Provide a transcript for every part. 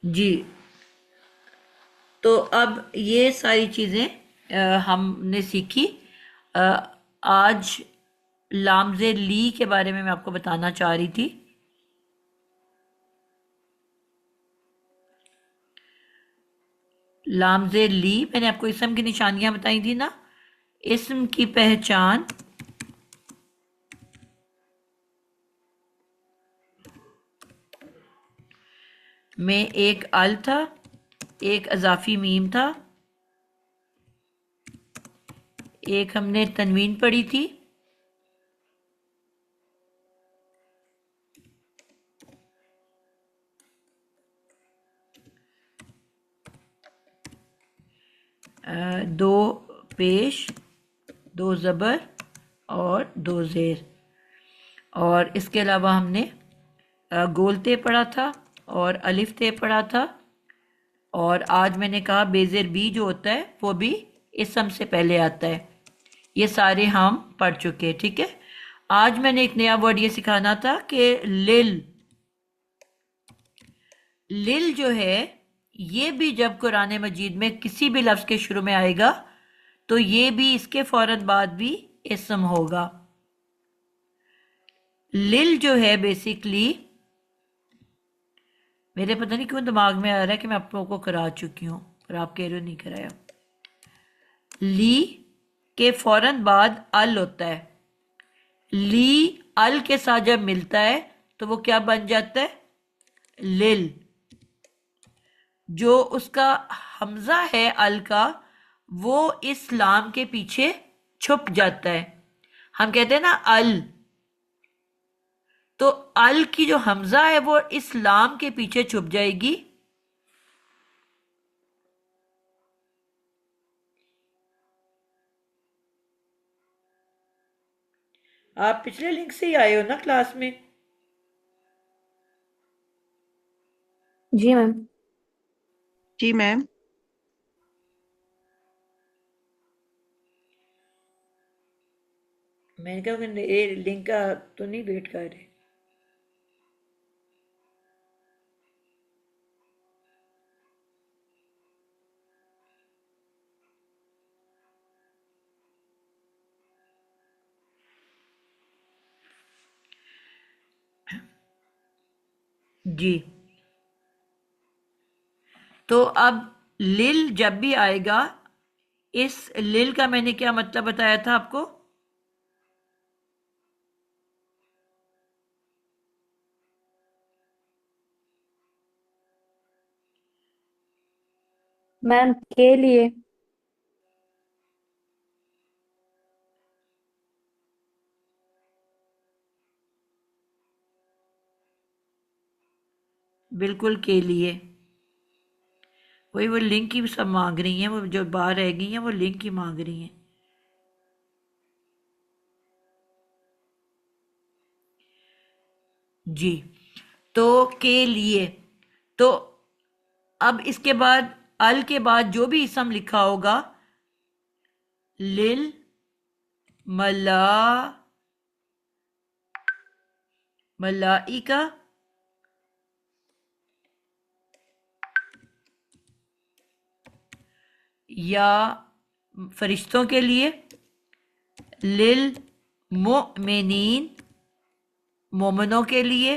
जी। तो अब ये सारी चीज़ें हमने सीखी। अ, आज लामज़े ली के बारे में मैं आपको बताना चाह रही थी। लामज़े ली, मैंने आपको इसम की निशानियां बताई थी ना। इसम की पहचान में एक अल था, एक अजाफी मीम था, एक हमने तनवीन पढ़ी थी, दो पेश, दो ज़बर और दो ज़ेर। और इसके अलावा हमने गोल ते पढ़ा था और अलिफ ते पढ़ा था। और आज मैंने कहा बेज़ेर बी जो होता है वो भी इसम से पहले आता है। ये सारे हम पढ़ चुके हैं, ठीक है। आज मैंने एक नया वर्ड ये सिखाना था कि लिल। लिल जो है ये भी जब कुरान मजीद में किसी भी लफ्ज़ के शुरू में आएगा तो ये भी इसके फौरन बाद भी इसम होगा। लिल जो है बेसिकली, मेरे पता नहीं क्यों दिमाग में आ रहा है कि मैं आप लोगों को करा चुकी हूँ, पर आप कह रहे हो नहीं कराया। ली के फौरन बाद अल होता है। ली अल के साथ जब मिलता है तो वो क्या बन जाता है? लिल। जो उसका हमजा है अल का, वो इस लाम के पीछे छुप जाता है। हम कहते हैं ना अल, तो अल की जो हमजा है वो इस लाम के पीछे छुप जाएगी। आप पिछले लिंक से ही आए हो ना क्लास में? जी मैम। जी मैम। मैंने कहा ये लिंक का तो नहीं वेट कर रहे। जी। तो अब लिल जब भी आएगा, इस लिल का मैंने क्या मतलब बताया था आपको? मैम के लिए। बिल्कुल के लिए। वही वो लिंक ही सब मांग रही हैं, वो जो बाहर रह गई हैं वो लिंक ही मांग रही हैं। जी। तो के लिए, तो अब इसके बाद अल के बाद जो भी इसम लिखा होगा, लिल मला मलाइका, या फरिश्तों के लिए, लिल मोमिनीन मोमनों के लिए,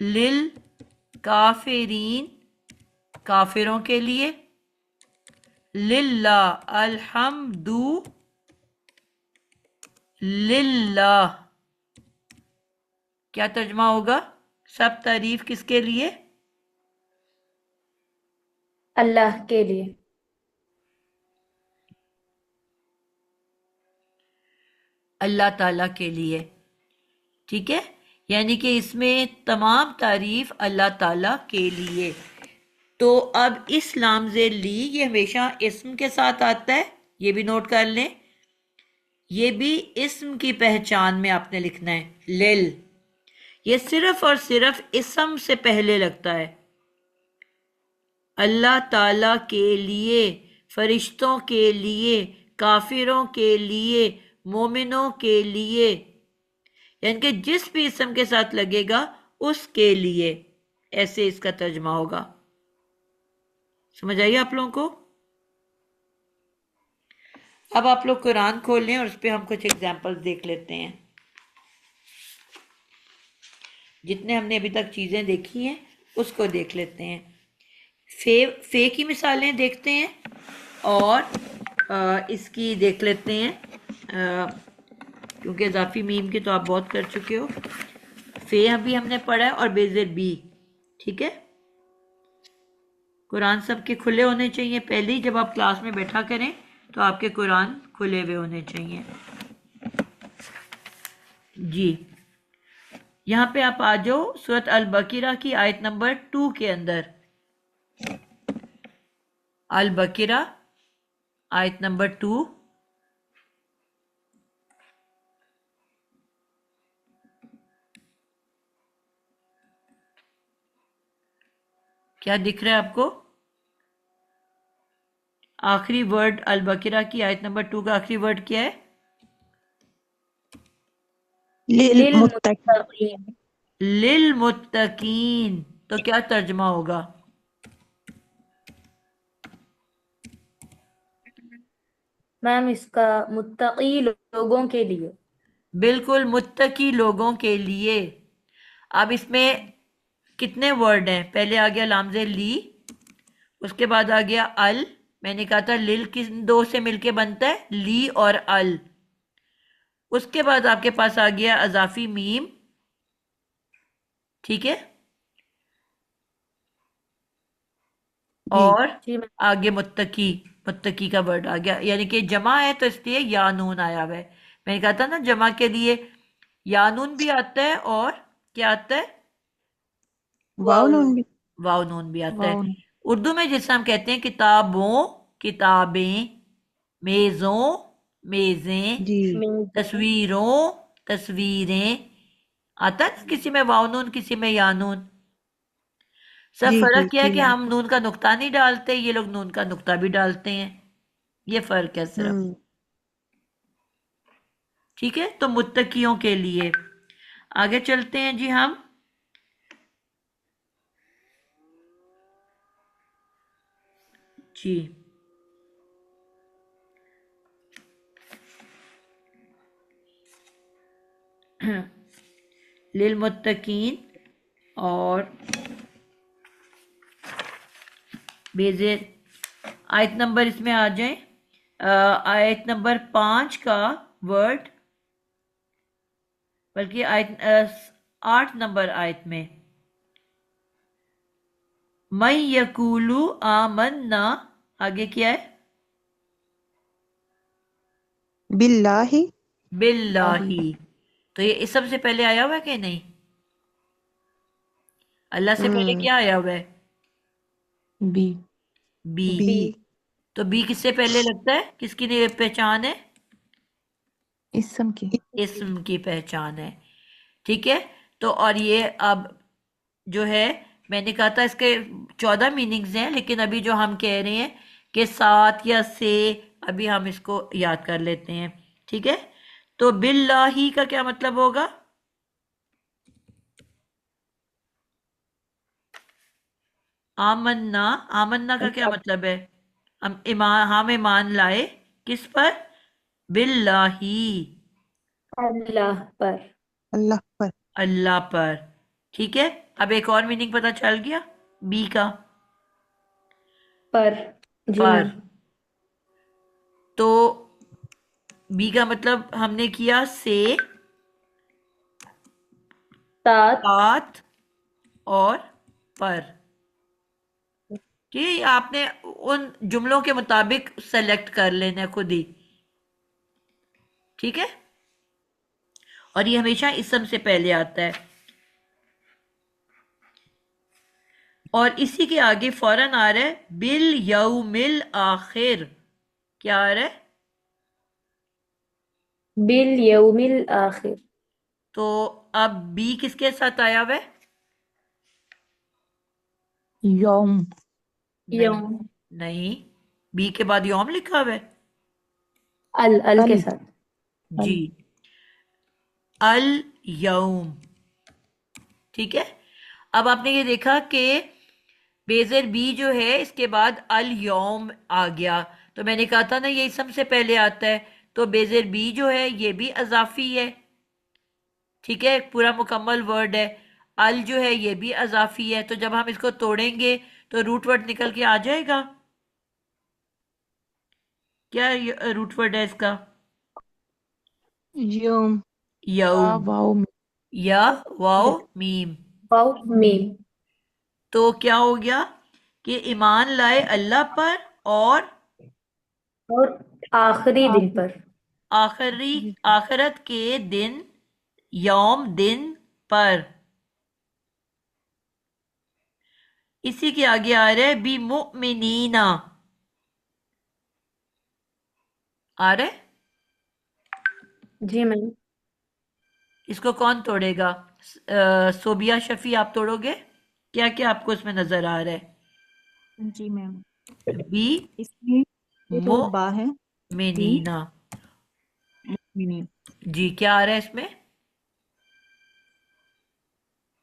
लिल काफिरीन काफिरों के लिए, लिल्ला अल्हम्दु लिल्लाह। क्या तर्जमा होगा? सब तारीफ किसके लिए? अल्लाह के लिए। अल्लाह ताला के लिए, ठीक है। यानी कि इसमें तमाम तारीफ अल्लाह ताला के लिए। तो अब इस लामज़े ली ये हमेशा इस्म के साथ आता है, ये भी नोट कर लें। ये भी इस्म की पहचान में आपने लिखना है लिल। ये सिर्फ और सिर्फ इस्म से पहले लगता है। अल्लाह ताला के लिए, फरिश्तों के लिए, काफिरों के लिए, मोमिनों के लिए, यानी कि जिस भी इस्म के साथ लगेगा उसके लिए। ऐसे इसका तर्जमा होगा। समझ आइए आप लोगों को? अब आप लोग कुरान खोल लें और उस पर हम कुछ एग्जाम्पल्स देख लेते हैं। जितने हमने अभी तक चीज़ें देखी हैं उसको देख लेते हैं। फे की मिसालें देखते हैं और इसकी देख लेते हैं, क्योंकि इजाफी मीम की तो आप बहुत कर चुके हो। फे अभी हमने पढ़ा है और बेज़र बी। ठीक है, कुरान सबके खुले होने चाहिए। पहले ही जब आप क्लास में बैठा करें तो आपके कुरान खुले हुए होने चाहिए जी। यहाँ पे आप आ जाओ सूरत अल बकीरा की आयत नंबर 2 के अंदर। अल बकीरा आयत नंबर 2। क्या दिख रहा है आपको? आखिरी वर्ड अल बकीरा की आयत नंबर 2 का आखिरी वर्ड क्या है? लिल मुत्तकीन। लिलमुत्तकीन। लिल मुत्तकीन। तो क्या तर्जमा होगा? मैम इसका मुत्तकी लोगों के लिए। बिल्कुल, मुत्तकी लोगों के लिए। अब इसमें कितने वर्ड हैं? पहले आ गया लामजे ली, उसके बाद आ गया अल। मैंने कहा था लिल किन दो से मिलके बनता है? ली और अल। उसके बाद आपके पास आ गया अजाफी मीम। ठीक है, जी और जी मैम। आगे मुत्तकी। मुत्तकी का वर्ड आ गया, यानी कि जमा है तो इसलिए या नून आया हुआ है। मैंने कहा था ना जमा के लिए या नून भी आता है और क्या आता है? वाव वाओ। नून भी। वाव नून भी आता वाव है। नून। उर्दू में जिसे हम कहते हैं किताबों, किताबें, मेज़ों, मेज़ें, जी मेजबान। तस्वीरों, तस्वीरें। आता है ना किसी में वाव नून, किसी में या नून। सब जी जी फर्क क्या है जी कि मैम। हम नून का नुक्ता नहीं डालते, ये लोग नून का नुक्ता भी डालते हैं। ये फर्क है सिर्फ। हम्म। ठीक है, तो मुत्तकियों के लिए आगे चलते हैं जी हम। जी, लिल मुत्तकीन और बेजे आयत नंबर इसमें आ जाए। आयत नंबर 5 का वर्ड, बल्कि आयत 8 नंबर आयत में मैं यकूलू आमन्ना। आगे क्या है? बिल्लाहि। बिल्लाही। तो ये इस सबसे पहले आया हुआ है कि नहीं? अल्लाह से पहले हम्म। क्या आया हुआ है? बी। बी। बी। बी। तो बी किससे पहले लगता है? किसकी पहचान है? इसम की। इस्म की पहचान है। ठीक है, तो और ये अब जो है, मैंने कहा था इसके 14 मीनिंग्स हैं, लेकिन अभी जो हम कह रहे हैं कि 7 या से, अभी हम इसको याद कर लेते हैं। ठीक है, तो बिल्लाही का क्या मतलब होगा? आमन्ना। आमन्ना का क्या मतलब है? हम ईमान लाए किस पर? बिल्लाही, अल्लाह पर। अल्लाह पर। अल्लाह पर। ठीक है, अब एक और मीनिंग पता चल गया बी का। पर। जी पर। मैम। तो बी का मतलब हमने किया से, साथ। साथ और पर। ठीक है, आपने उन जुमलों के मुताबिक सेलेक्ट कर लेना है खुद ही। ठीक है, और ये हमेशा इसम से पहले आता है। और इसी के आगे फौरन आ रहा है बिल यौमिल आखिर। क्या आ रहा है? बिल यौमिल आखिर। तो अब बी किसके साथ आया हुआ है? यौम। नहीं, यौम। नहीं, बी के बाद यौम लिखा हुआ है। अल के अल। साथ। जी, अल। अल यौम। ठीक है, अब आपने ये देखा कि बेजर बी जो है इसके बाद अल यौम आ गया, तो मैंने कहा था ना ये इसम से पहले आता है, तो बेजर बी जो है ये भी अजाफी है। ठीक है, पूरा मुकम्मल वर्ड है। अल जो है ये भी अजाफी है, तो जब हम इसको तोड़ेंगे तो रूट वर्ड निकल के आ जाएगा। क्या रूट वर्ड है इसका? यौम बा यौम, वाओ मीम। या वाओ मीम। वाव मीम। तो क्या हो गया कि ईमान लाए अल्लाह पर और और आखिरी दिन आखिर पर। आखिरी आखिरत के दिन, यौम दिन पर। इसी के आगे आ रहा है बी मुमिनीना, आ रहा है। जी मैम। इसको कौन तोड़ेगा? सोबिया शफी आप तोड़ोगे? क्या क्या आपको इसमें नजर आ रहा है? जी मैम। बी इसमें ये जो बा है, बी मुमिनीना। मीनिंग, जी, क्या आ रहा है इसमें?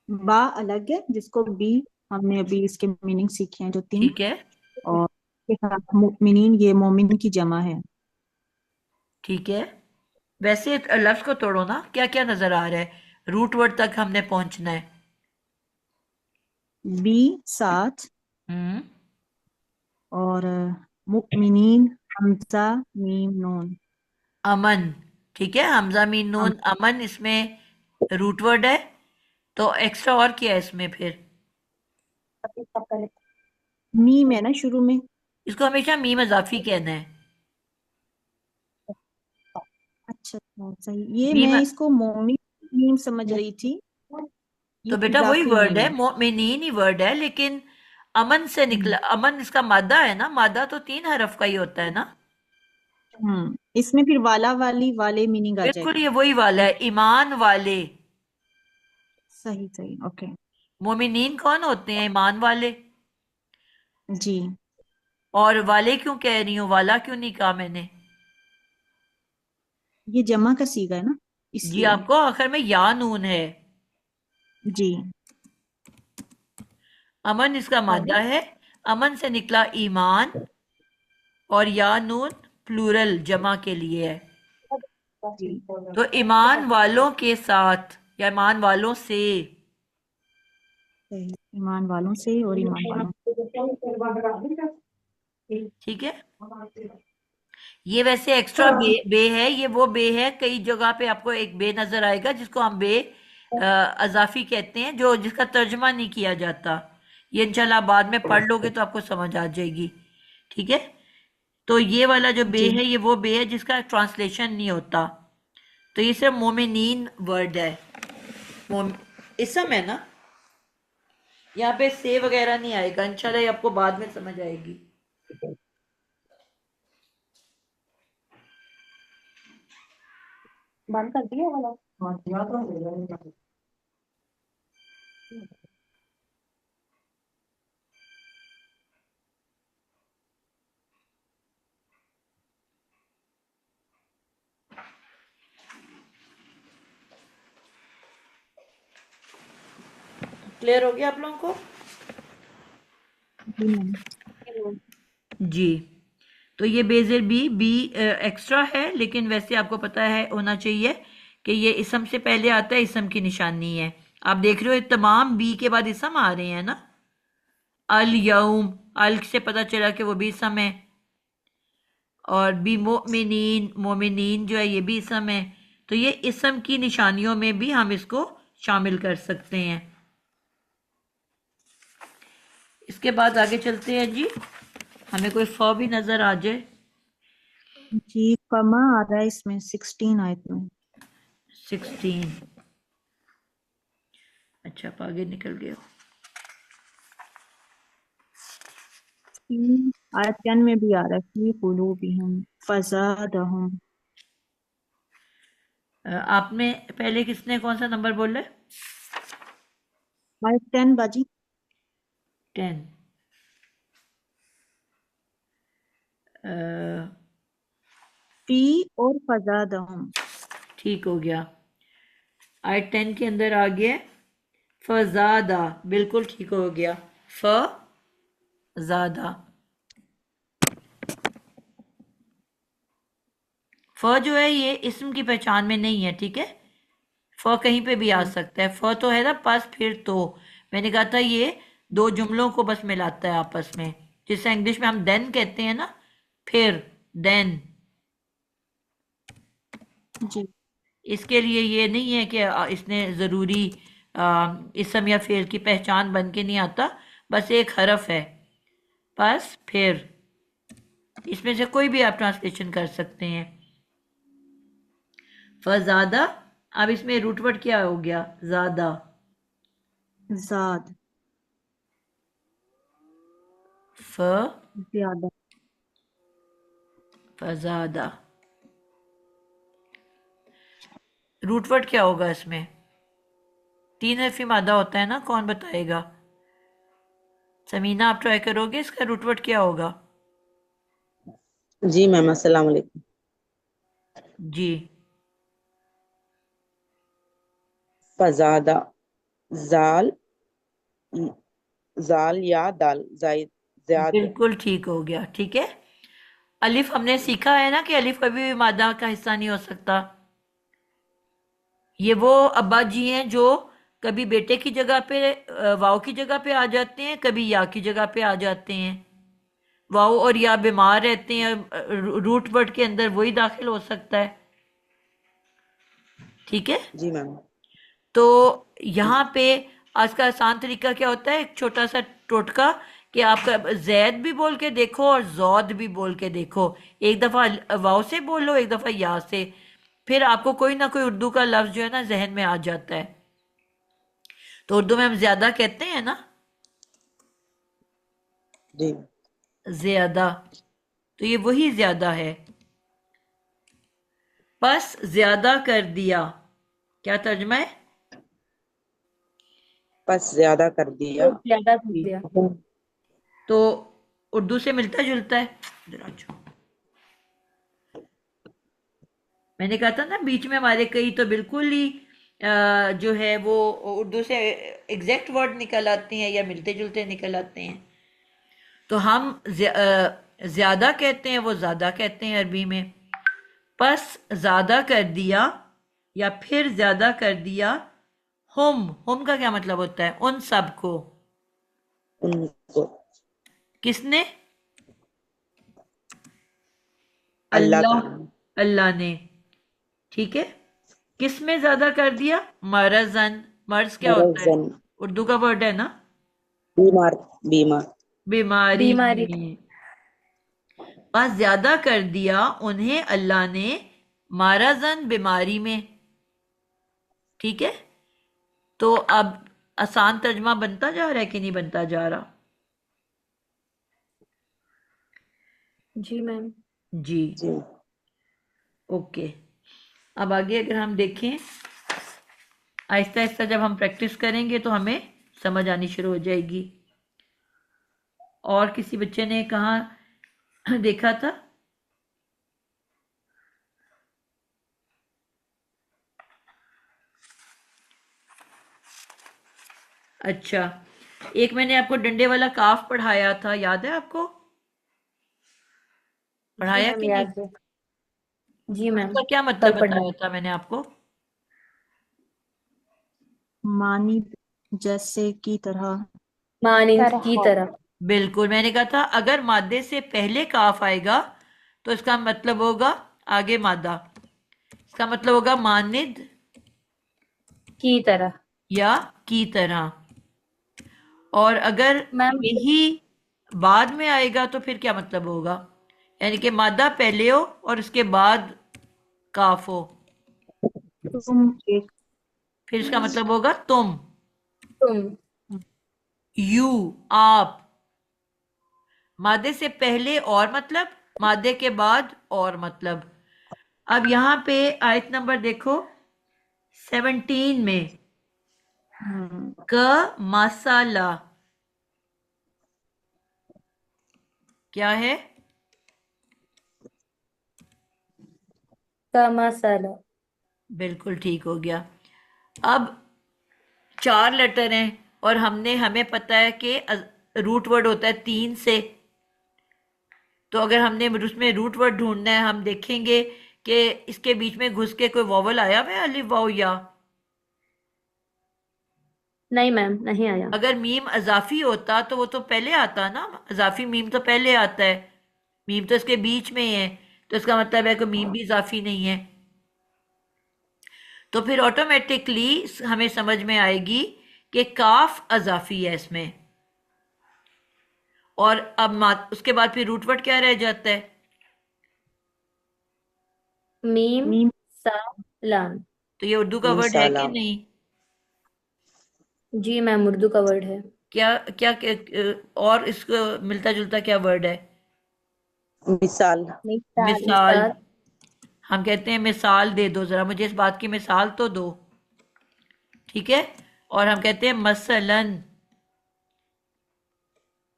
बा अलग है, जिसको बी हमने अभी इसके मीनिंग सीखे हैं जो तीन, ठीक है, और के साथ मुमिनीन, ये मोमिन की जमा है। ठीक है। वैसे लफ्ज को तोड़ो ना, क्या क्या नजर आ रहा है? रूट वर्ड तक हमने पहुंचना है। बी साथ, हम्म, और मुमिनीन हमजा मीम नून। अमन। ठीक है, हमजा मीन नून अमन इसमें रूट वर्ड है। तो एक्स्ट्रा और क्या है इसमें फिर? मीम है ना शुरू में। इसको हमेशा मीम इजाफी कहना है। अच्छा अच्छा, सही, ये मीम, मैं इसको मोमिन मीम समझ रही थी, तो ये बेटा वही इजाफी वर्ड मीम है, है। मोमिनीन ही वर्ड है, लेकिन अमन से निकला। अमन इसका मादा है ना, मादा तो 3 हरफ का ही होता है ना। इसमें फिर वाला वाली वाले मीनिंग आ बिल्कुल, जाएगा। ये वही वाला है, ईमान वाले। सही सही, ओके। मोमिनीन कौन होते हैं? ईमान वाले। जी, और वाले क्यों कह रही हूँ, वाला क्यों नहीं कहा मैंने? ये जमा का सीगा है ना, जी, इसलिए। आपको आखिर में या नून है। जी। अमन इसका मादा है, अमन से निकला ईमान, और या नून प्लूरल जमा के लिए है। जी, तो ईमान वालों के साथ या ईमान वालों से। सही, ईमान वालों से और ईमान वालों। ठीक है, ये वैसे एक्स्ट्रा बे है, ये वो बे है, कई जगह पे आपको एक बे नजर आएगा जिसको हम बे अजाफी कहते हैं, जो जिसका तर्जमा नहीं किया जाता। ये इंशाल्लाह आप बाद में पढ़ लोगे तो आपको समझ आ जाएगी। ठीक है, तो ये वाला जो बे जी, है ये वो बे है जिसका ट्रांसलेशन नहीं होता। तो ये सिर्फ मोमिनीन वर्ड है। मोम इसम है ना, यहाँ पे से वगैरह नहीं आएगा, इंशाल्लाह ये आपको बाद में समझ आएगी। बंद कर दिया वाला। क्लियर हो गया आप लोगों को? जी मैम। जी, तो ये बेजेर बी बी एक्स्ट्रा है, लेकिन वैसे आपको पता है होना चाहिए कि ये इसम से पहले आता है, इसम की निशानी है। आप देख रहे हो ये तमाम बी के बाद इसम आ रहे हैं ना। अल यौम, अल से पता चला कि वो भी इसम है। और बी मोमिनीन, मोमिनीन जो है ये भी इसम है। तो ये इसम की निशानियों में भी हम इसको शामिल कर सकते हैं। इसके बाद आगे चलते हैं जी, हमें कोई फ भी नजर आ जाए। जी, फमा आ रहा है इसमें 16 आयत में। 16, अच्छा आप आगे निकल गए हो। आयत 10 में भी आ रहा है, फी कुलूबिहिम फज़ादहुम। आप में पहले किसने कौन सा नंबर बोला है? आयत 10 बाजी। 10। फी और फज़ादहुम। ठीक हो गया, आयत 10 के अंदर आ गया फजादा, बिल्कुल ठीक हो गया। फजादा। फ जो है ये इस्म की पहचान में नहीं है, ठीक है। फ कहीं पे भी आ सकता है। फ तो है ना पास, फिर तो मैंने कहा था ये दो जुमलों को बस मिलाता है आपस में, जिससे इंग्लिश में हम देन कहते हैं ना, फिर, देन। जी इसके लिए ये नहीं है कि इसने ज़रूरी इसम या फेल की पहचान बन के नहीं आता, बस एक हरफ है। बस फिर इसमें से कोई भी आप ट्रांसलेशन कर सकते हैं। फज़ादा। अब इसमें रूट वर्ड क्या हो गया? ज़्यादा। जाद फ ज्यादा फज़ादा। रूट वर्ड क्या होगा इसमें? तीन हरफी मादा होता है ना, कौन बताएगा? समीना आप ट्राई करोगे, इसका रूट वर्ड क्या होगा? जी मैम, अस्सलाम वालेकुम। जी। फजादा, जाल, जाल या दाल, जायद, ज्यादा। बिल्कुल ठीक हो गया, ठीक है। अलिफ हमने सीखा है ना कि अलिफ कभी भी मादा का हिस्सा नहीं हो सकता। ये वो अब्बा जी हैं जो कभी बेटे की जगह पे वाव की जगह पे आ जाते हैं, कभी या की जगह पे आ जाते हैं। वाव और या बीमार रहते हैं, रूट वर्ड के अंदर वही दाखिल हो सकता है, ठीक है। जी मैम। तो यहाँ पे आज का आसान तरीका क्या होता है, एक छोटा सा टोटका, कि आपका जैद भी बोल के देखो और जौद भी बोल के देखो। एक दफ़ा वाव से बोलो, एक दफ़ा या से, फिर आपको कोई ना कोई उर्दू का लफ्ज़ जो है ना जहन में आ जाता है। तो उर्दू में हम ज्यादा कहते हैं ना, जी ज्यादा, तो ये वही ज्यादा है। बस ज्यादा कर दिया, क्या तर्जमा है? बस ज्यादा कर दिया। तो ज्यादा कर जी। दिया। तो उर्दू से मिलता जुलता है। इधर आ जाओ। मैंने कहा था ना बीच में हमारे कई तो बिल्कुल ही जो है वो उर्दू से एग्जैक्ट वर्ड निकल आते हैं या मिलते जुलते निकल आते हैं। तो हम ज्यादा कहते हैं, वो ज्यादा कहते हैं अरबी में। बस ज्यादा कर दिया या फिर ज्यादा कर दिया। हुम का क्या मतलब होता है? उन सब को। उनको। किसने? अल्लाह अल्लाह। ताला। अल्लाह ने, ठीक है। किस में ज्यादा कर दिया? मरजन। मर्ज क्या होता है? मरजन, उर्दू का वर्ड है ना, बीमार, बीमार। बीमारी बीमारी। में। बस ज्यादा कर दिया उन्हें अल्लाह ने मरजन, बीमारी में, ठीक है। तो अब आसान तर्जमा बनता जा रहा है कि नहीं बनता जा रहा? जी मैम। जी। जी ओके। अब आगे अगर हम देखें, आहिस्ता आहिस्ता जब हम प्रैक्टिस करेंगे तो हमें समझ आनी शुरू हो जाएगी। और किसी बच्चे ने कहाँ देखा था? अच्छा, एक मैंने आपको डंडे वाला काफ पढ़ाया था, याद है आपको? जी पढ़ाया मैम कि नहीं? याद है। जी मैम। उसका क्या कल मतलब पढ़ा। बताया था मैंने आपको? मानी, जैसे की तरह। मानिंद की तरह। तरह। बिल्कुल, मैंने कहा था अगर मादे से पहले काफ आएगा तो इसका मतलब होगा आगे मादा, इसका मतलब होगा मानिद की तरह। या की तरह। और अगर मैम यही बाद में आएगा तो फिर क्या मतलब होगा? यानी कि मादा पहले हो और उसके बाद काफ हो, तुम एक। फिर इसका मतलब होगा तुम, तुम। यू, आप। मादे से पहले और मतलब, मादे के बाद और मतलब। अब यहां पे आयत नंबर देखो 17 में, हम्म, क मसाला क्या है? का मसाला। बिल्कुल ठीक हो गया। अब 4 लेटर हैं और हमें पता है कि रूट वर्ड होता है 3 से, तो अगर हमने उसमें रूट वर्ड ढूंढना है हम देखेंगे कि इसके बीच में घुस के कोई वॉवल आया हुआ है, अलिफ वाओ या? नहीं मैम, नहीं आया। अगर मीम अजाफी होता तो वो तो पहले आता ना, अजाफी मीम तो पहले आता है, मीम तो इसके बीच में ही है, तो इसका मतलब है कि मीम भी इजाफी नहीं है। तो फिर ऑटोमेटिकली हमें समझ में आएगी कि काफ अजाफी है इसमें। और अब उसके बाद फिर रूट वर्ड क्या रह जाता है? मीम मीम सा लाम। तो ये उर्दू का वर्ड है कि सलाम। नहीं? जी मैम, उर्दू का वर्ड है। क्या क्या, और इसको मिलता जुलता क्या वर्ड है? मिसाल। मिसाल। मिसाल। हम कहते हैं मिसाल दे दो, जरा मुझे इस बात की मिसाल तो दो, ठीक है। और हम कहते हैं मसलन,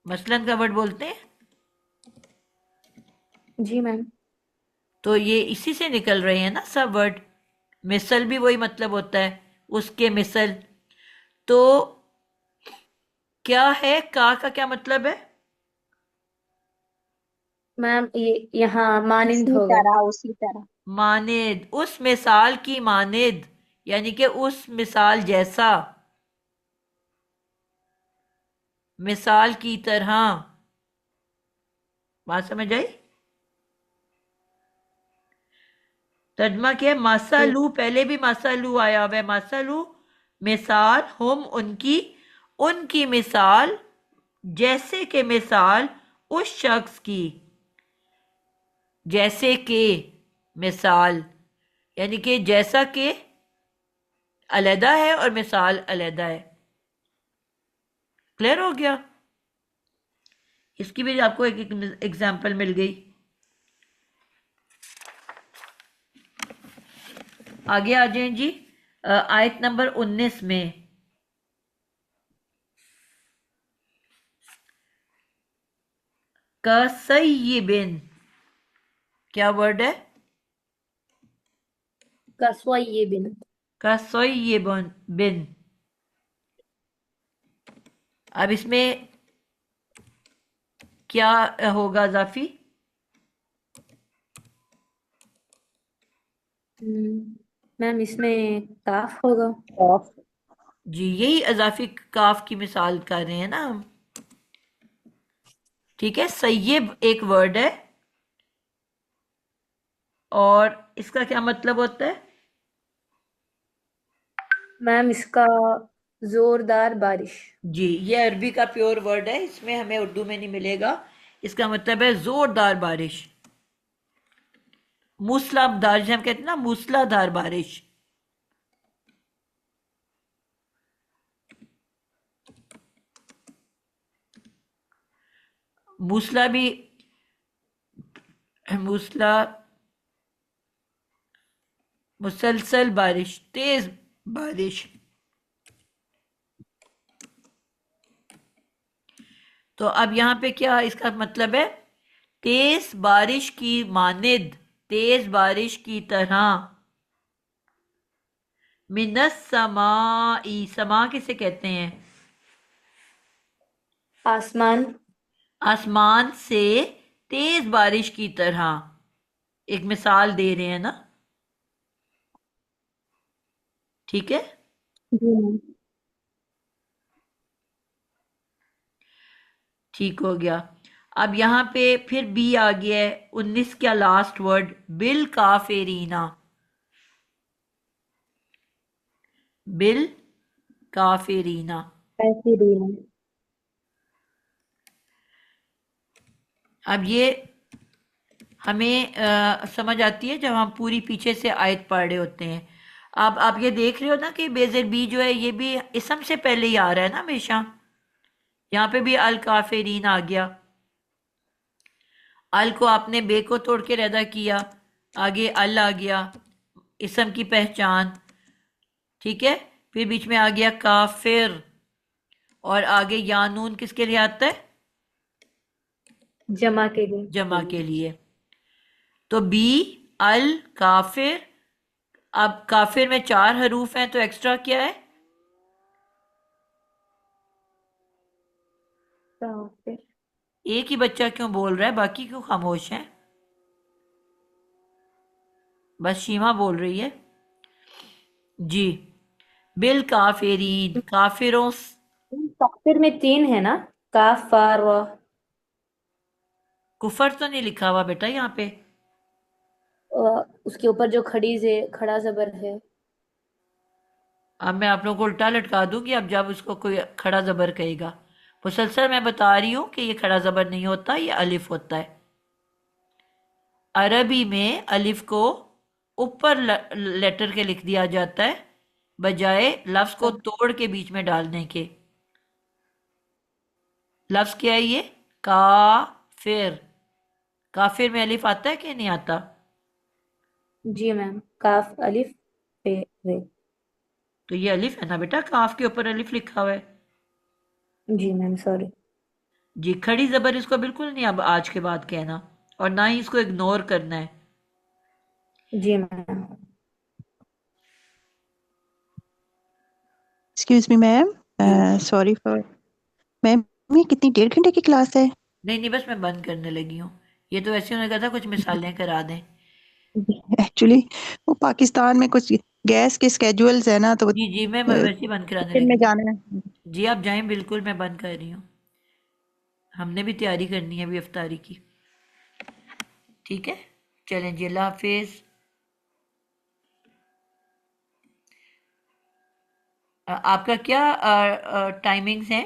मसलन का वर्ड बोलते हैं। जी मैम। तो ये इसी से निकल रहे हैं ना सब वर्ड। मिसल भी वही मतलब होता है, उसके मिसल। तो क्या है का क्या मतलब है? मैम ये यहाँ मानिंद उसी होगा। तरह, उसी तरह। मानेद, उस मिसाल की मानेद, यानी कि उस मिसाल जैसा, मिसाल की तरह। बात समझ आई? तर्जमा क्या है? जी। मासालू, पहले भी मासालू आया हुआ है। मासालू मिसाल, हम उनकी, उनकी मिसाल, जैसे के मिसाल उस शख्स की, जैसे के मिसाल, यानी कि जैसा के अलहदा है और मिसाल अलहदा है। क्लियर हो गया? इसकी भी आपको एक एग्जाम्पल मिल गई। आगे आ जाएं जी, आयत नंबर 19 में। कसय्यिबिन, क्या वर्ड है? कसवय्यिबिन। कसय्यिबिन बिन। अब इसमें क्या होगा इजाफी? मैम इसमें काफ होगा। जी, यही इजाफी काफ की मिसाल कर रहे हैं ना हम। ठीक है, सय्यब एक वर्ड है और इसका क्या मतलब होता है? मैम इसका जोरदार बारिश। जी, ये अरबी का प्योर वर्ड है, इसमें हमें उर्दू में नहीं मिलेगा। इसका मतलब है जोरदार बारिश, मूसलाधार, जिसे हम कहते हैं ना मूसलाधार बारिश। मूसला भी, मूसला मुसलसल बारिश, तेज बारिश। तो अब यहाँ पे क्या इसका मतलब है? तेज बारिश की मानिद, तेज बारिश की तरह। मिनस समाई, समा किसे कहते हैं? आसमान। आसमान से तेज बारिश की तरह, एक मिसाल दे रहे हैं ना, ठीक है। जी मैम। ठीक हो गया। अब यहाँ पे फिर बी आ गया है 19 का लास्ट वर्ड, बिल काफिरीना। बिल काफिरीना। ऐसी भी है। अब ये हमें समझ आती है जब हम पूरी पीछे से आयत पढ़ रहे होते हैं। अब आप ये देख रहे हो ना कि बेजर बी जो है ये भी इसम से पहले ही आ रहा है ना हमेशा। यहाँ पे भी अल काफिरीन आ गया। अल को आपने बे को तोड़ के रदा किया, आगे अल आ गया, इसम की पहचान, ठीक है। फिर बीच में आ गया काफिर, और आगे यानून किसके लिए आता है? जमा के लिए। जमा के लिए। तो बी अल काफिर। अब काफिर में 4 हरूफ हैं, तो एक्स्ट्रा क्या है? काफिर एक ही बच्चा क्यों बोल रहा है, बाकी क्यों खामोश हैं? बस शीमा बोल रही है। जी। बिल काफिरीन, काफिरों काफिर में 3 है ना, काफार। कुफर तो नहीं लिखा हुआ बेटा यहाँ पे। उसके ऊपर जो खड़ी से खड़ा जबर है। अब मैं आप लोगों को उल्टा लटका दूंगी अब जब उसको कोई खड़ा जबर कहेगा। मुसलसल मैं बता रही हूँ कि ये खड़ा जबर नहीं होता, ये अलिफ होता है। अरबी में अलिफ को ऊपर लेटर के लिख दिया जाता है, बजाय लफ्ज को तोड़ के बीच में डालने के। लफ्ज क्या है ये? काफिर। काफिर में अलिफ आता है कि नहीं आता? जी मैम, काफ अलिफ पे रे। तो ये अलिफ है ना बेटा, काफ के ऊपर अलिफ लिखा हुआ है। जी मैम, सॉरी। जी, खड़ी जबर इसको बिल्कुल नहीं अब आज के बाद कहना, और ना ही इसको इग्नोर करना है। जी मैम। एक्सक्यूज मी मैम, जी। सॉरी फॉर मैम, ये कितनी 1.5 घंटे की क्लास है? नहीं नहीं, बस मैं बंद करने लगी हूँ। ये तो ऐसे उन्होंने कहा था कुछ मिसालें करा दें। एक्चुअली वो पाकिस्तान में कुछ गैस के स्केड्यूल्स है ना, तो जी जी, मैं वैसे ही बंद कराने किचन में लगी हूँ। जाना है। जी आप जाएं, बिल्कुल मैं बंद कर रही हूँ। हमने भी तैयारी करनी है अभी इफ्तारी की। ठीक है, चलें जी, अल्लाह हाफिज़। आपका क्या टाइमिंग्स हैं?